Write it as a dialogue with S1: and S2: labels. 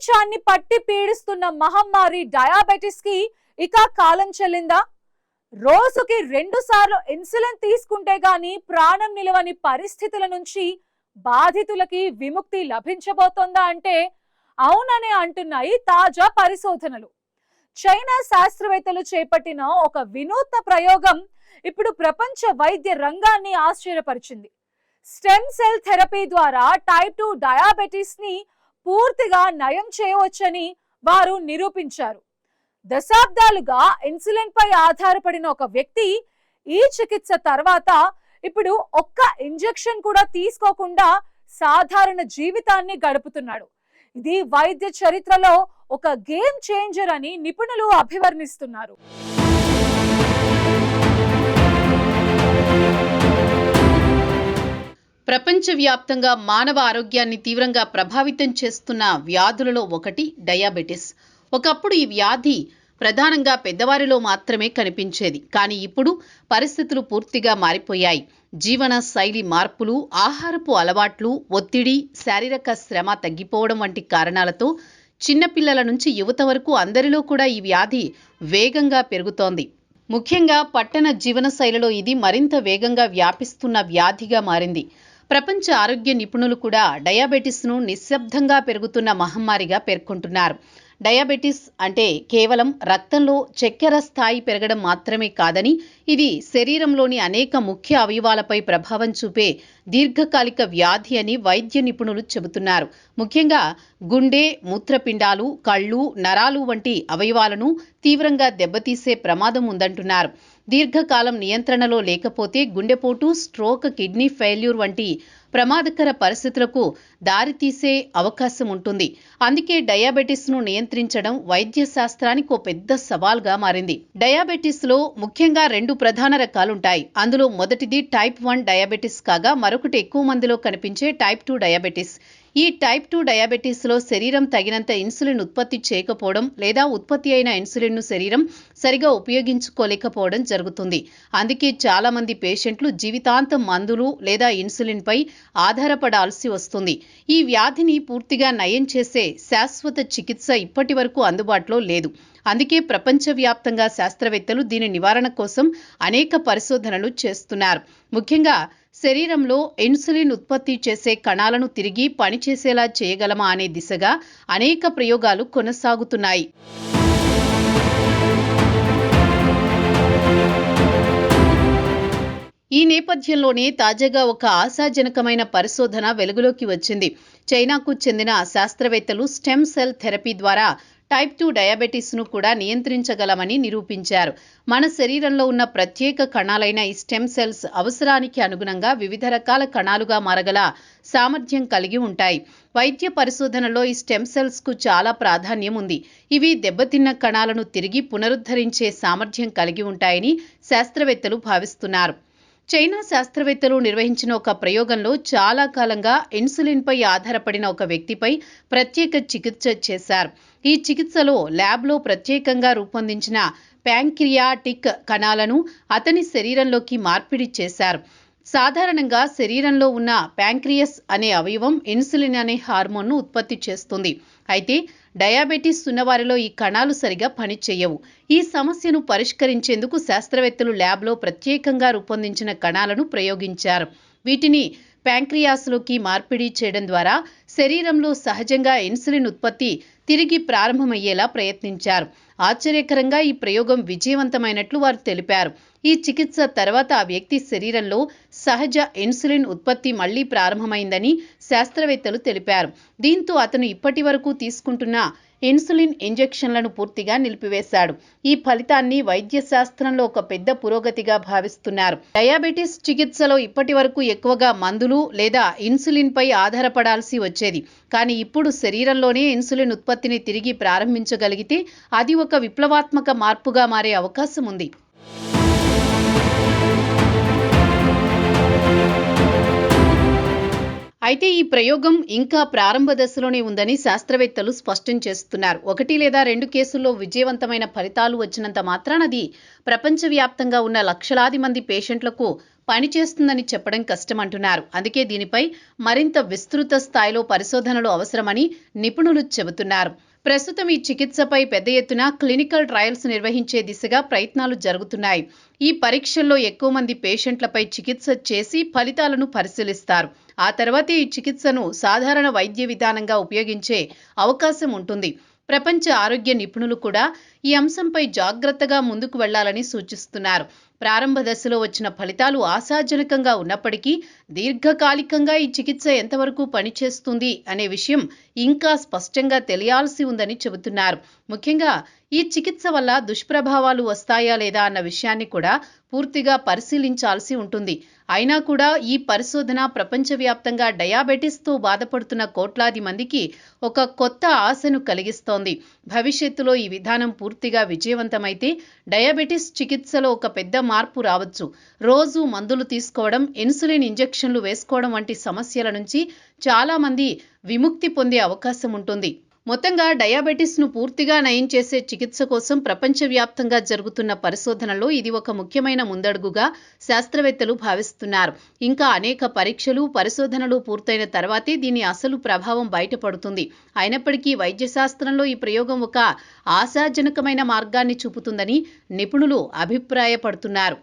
S1: ప్రపంచాన్ని పట్టి పీడిస్తున్న మహమ్మారి డయాబెటిస్ కి ఇక కాలం చెల్లిందా? రోజుకి 2 సార్లు ఇన్సులిన్ తీసుకుంటే గాని ప్రాణం నిలవని పరిస్థితుల నుంచి బాధితులకి విముక్తి లభించబోతోందా అంటే అవుననే అంటున్నాయి తాజా పరిశోధనలు. చైనా శాస్త్రవేత్తలు చేపట్టిన ఒక వినూత్న ప్రయోగం ఇప్పుడు ప్రపంచ వైద్య రంగాన్ని ఆశ్చర్యపరిచింది. స్టెమ్ సెల్ థెరపీ ద్వారా టైప్ 2 డయాబెటిస్ ని పూర్తిగా నయం చేయవచ్చని వారు నిరూపించారు. దశాబ్దాలుగా ఇన్సులిన్ పై ఆధారపడిన ఒక వ్యక్తి ఈ చికిత్స తర్వాత ఇప్పుడు ఒక్క ఇంజెక్షన్ కూడా తీసుకోకుండా సాధారణ జీవితాన్ని గడుపుతున్నాడు. ఇది వైద్య చరిత్రలో ఒక గేమ్ చేంజర్ అని నిపుణులు అభివర్ణిస్తున్నారు.
S2: ప్రపంచవ్యాప్తంగా మానవ ఆరోగ్యాన్ని తీవ్రంగా ప్రభావితం చేస్తున్న వ్యాధులలో ఒకటి డయాబెటిస్. ఒకప్పుడు ఈ వ్యాధి ప్రధానంగా పెద్దవారిలో మాత్రమే కనిపించేది. కానీ ఇప్పుడు పరిస్థితులు పూర్తిగా మారిపోయాయి. జీవన శైలి మార్పులు, ఆహారపు అలవాట్లు, ఒత్తిడి, శారీరక శ్రమ తగ్గిపోవడం వంటి కారణాలతో చిన్నపిల్లల నుంచి యువత వరకు అందరిలో కూడా ఈ వ్యాధి వేగంగా పెరుగుతోంది. ముఖ్యంగా పట్టణ జీవన శైలిలో ఇది మరింత వేగంగా వ్యాపిస్తున్న వ్యాధిగా మారింది. ప్రపంచ ఆరోగ్య నిపుణులు కూడా డయాబెటిస్ను నిశ్శబ్దంగా పెరుగుతున్న మహమ్మారిగా పేర్కొంటున్నారు. డయాబెటిస్ అంటే కేవలం రక్తంలో చక్కెర స్థాయి పెరగడం మాత్రమే కాదని, ఇది శరీరంలోని అనేక ముఖ్య అవయవాలపై ప్రభావం చూపే దీర్ఘకాలిక వ్యాధి అని వైద్య నిపుణులు చెబుతున్నారు. ముఖ్యంగా గుండె, మూత్రపిండాలు, కళ్ళు, నరాలు వంటి అవయవాలను తీవ్రంగా దెబ్బతీసే ప్రమాదం ఉందంటున్నారు. దీర్ఘకాలం నియంత్రణలో లేకపోతే గుండెపోటు, స్ట్రోక్, కిడ్నీ ఫెయిల్యూర్ వంటి ప్రమాదకర పరిస్థితులకు దారితీసే అవకాశం ఉంటుంది. అందుకే డయాబెటిస్ను నియంత్రించడం వైద్య శాస్త్రానికి ఓ పెద్ద సవాల్గా మారింది. డయాబెటిస్లో ముఖ్యంగా 2 ప్రధాన రకాలుంటాయి. అందులో మొదటిది టైప్ 1 డయాబెటిస్ కాగా మరొకటి ఎక్కువ మందిలో కనిపించే టైప్ 2 డయాబెటిస్. ఈ టైప్ 2 డయాబెటిస్లో శరీరం తగినంత ఇన్సులిన్ ఉత్పత్తి చేయకపోవడం లేదా ఉత్పత్తి అయిన ఇన్సులిన్ను శరీరం సరిగా ఉపయోగించుకోలేకపోవడం జరుగుతుంది. అందుకే చాలా మంది పేషెంట్లు జీవితాంతం మందులు లేదా ఇన్సులిన్పై ఆధారపడాల్సి వస్తుంది. ఈ వ్యాధిని పూర్తిగా నయం చేసే శాశ్వత చికిత్స ఇప్పటి వరకు అందుబాటులో లేదు. అందుకే ప్రపంచవ్యాప్తంగా శాస్త్రవేత్తలు దీని నివారణ కోసం అనేక పరిశోధనలు చేస్తున్నారు. ముఖ్యంగా శరీరంలో ఇన్సులిన్ ఉత్పత్తి చేసే కణాలను తిరిగి పనిచేసేలా చేయగలమా అనే దిశగా అనేక ప్రయోగాలు కొనసాగుతున్నాయి. ఈ నేపథ్యంలోనే తాజాగా ఒక ఆశాజనకమైన పరిశోధన వెలుగులోకి వచ్చింది. చైనాకు చెందిన శాస్త్రవేత్తలు స్టెమ్ సెల్ థెరపీ ద్వారా టైప్ 2 డయాబెటిస్ను కూడా నియంత్రించగలమని నిరూపించారు. మన శరీరంలో ఉన్న ప్రత్యేక కణాలైన ఈ స్టెమ్ సెల్స్ అవసరానికి అనుగుణంగా వివిధ రకాల కణాలుగా మారగల సామర్థ్యం కలిగి ఉంటాయి. వైద్య పరిశోధనలో ఈ స్టెమ్ సెల్స్కు చాలా ప్రాధాన్యం ఉంది. ఇవి దెబ్బతిన్న కణాలను తిరిగి పునరుద్ధరించే సామర్థ్యం కలిగి ఉంటాయని శాస్త్రవేత్తలు భావిస్తున్నారు. చైనా శాస్త్రవేత్తలు నిర్వహించిన ఒక ప్రయోగంలో చాలా కాలంగా ఇన్సులిన్పై ఆధారపడిన ఒక వ్యక్తిపై ప్రత్యేక చికిత్స చేశారు. ఈ చికిత్సలో ల్యాబ్లో ప్రత్యేకంగా రూపొందించిన ప్యాంక్రియాటిక్ కణాలను అతని శరీరంలోకి మార్పిడి చేశారు. సాధారణంగా శరీరంలో ఉన్న ప్యాంక్రియస్ అనే అవయవం ఇన్సులిన్ అనే హార్మోన్ను ఉత్పత్తి చేస్తుంది. అయితే డయాబెటిస్ ఉన్నవారిలో ఈ కణాలు సరిగా పనిచేయవు. ఈ సమస్యను పరిష్కరించేందుకు శాస్త్రవేత్తలు ల్యాబ్లో ప్రత్యేకంగా రూపొందించిన కణాలను ప్రయోగించారు. వీటిని ప్యాంక్రియాస్లోకి మార్పిడి చేయడం ద్వారా శరీరంలో సహజంగా ఇన్సులిన్ ఉత్పత్తి తిరిగి ప్రారంభమయ్యేలా ప్రయత్నించారు. ఆశ్చర్యకరంగా ఈ ప్రయోగం విజయవంతమైనట్లు వారు తెలిపారు. ఈ చికిత్స తర్వాత ఆ వ్యక్తి శరీరంలో సహజ ఇన్సులిన్ ఉత్పత్తి మళ్లీ ప్రారంభమైందని శాస్త్రవేత్తలు తెలిపారు. దీంతో అతను ఇప్పటి వరకు తీసుకుంటున్న ఇన్సులిన్ ఇంజెక్షన్లను పూర్తిగా నిలిపివేశాడు. ఈ ఫలితాన్ని వైద్య శాస్త్రంలో ఒక పెద్ద పురోగతిగా భావిస్తున్నారు. డయాబెటిస్ చికిత్సలో ఇప్పటి వరకు ఎక్కువగా మందులు లేదా ఇన్సులిన్పై ఆధారపడాల్సి వచ్చేది. కానీ ఇప్పుడు శరీరంలోనే ఇన్సులిన్ ఉత్పత్తిని తిరిగి ప్రారంభించగలిగితే అది ఒక విప్లవాత్మక మార్పుగా మారే అవకాశం ఉంది. అయితే ఈ ప్రయోగం ఇంకా ప్రారంభ దశలోనే ఉందని శాస్త్రవేత్తలు స్పష్టం చేస్తున్నారు. 1 లేదా 2 కేసుల్లో విజయవంతమైన ఫలితాలు వచ్చినంత మాత్రాన అది ప్రపంచవ్యాప్తంగా ఉన్న లక్షలాది మంది పేషెంట్లకు పనిచేస్తుందని చెప్పడం కష్టమంటున్నారు. అందుకే దీనిపై మరింత విస్తృత స్థాయిలో పరిశోధనలు అవసరమని నిపుణులు చెబుతున్నారు. ప్రస్తుతం ఈ చికిత్సపై పెద్ద ఎత్తున క్లినికల్ ట్రయల్స్ నిర్వహించే దిశగా ప్రయత్నాలు జరుగుతున్నాయి. ఈ పరీక్షల్లో ఎక్కువ మంది పేషెంట్లపై చికిత్స చేసి ఫలితాలను పరిశీలిస్తారు. ఆ తర్వాతే ఈ చికిత్సను సాధారణ వైద్య విధానంగా ఉపయోగించే అవకాశం ఉంటుంది. ప్రపంచ ఆరోగ్య నిపుణులు కూడా ఈ అంశంపై జాగ్రత్తగా ముందుకు వెళ్లాలని సూచిస్తున్నారు. ప్రారంభ దశలో వచ్చిన ఫలితాలు ఆశాజనకంగా ఉన్నప్పటికీ దీర్ఘకాలికంగా ఈ చికిత్స ఎంతవరకు పనిచేస్తుంది అనే విషయం ఇంకా స్పష్టంగా తెలియాల్సి ఉందని చెబుతున్నారు. ముఖ్యంగా ఈ చికిత్స వల్ల దుష్ప్రభావాలు వస్తాయా లేదా అన్న విషయాన్ని కూడా పూర్తిగా పరిశీలించాల్సి ఉంటుంది. అయినా కూడా ఈ పరిశోధన ప్రపంచవ్యాప్తంగా డయాబెటిస్తో బాధపడుతున్న కోట్లాది మందికి ఒక కొత్త ఆశను కలిగిస్తోంది. భవిష్యత్తులో ఈ విధానం పూర్తిగా విజయవంతమైతే డయాబెటిస్ చికిత్సలో ఒక పెద్ద మార్పు రావచ్చు. రోజు మందులు తీసుకోవడం, ఇన్సులిన్ ఇంజెక్షన్లు వేసుకోవడం వంటి సమస్యల నుంచి చాలా మంది విముక్తి పొందే అవకాశం ఉంటుంది. మొత్తంగా డయాబెటిస్ను పూర్తిగా నయం చేసే చికిత్స కోసం ప్రపంచవ్యాప్తంగా జరుగుతున్న పరిశోధనలో ఇది ఒక ముఖ్యమైన ముందడుగుగా శాస్త్రవేత్తలు భావిస్తున్నారు. ఇంకా అనేక పరీక్షలు, పరిశోధనలు పూర్తయిన తర్వాతే దీని అసలు ప్రభావం బయటపడుతుంది. అయినప్పటికీ వైద్యశాస్త్రంలో ఈ ప్రయోగం ఒక ఆశాజనకమైన మార్గాన్ని చూపుతుందని నిపుణులు అభిప్రాయపడుతున్నారు.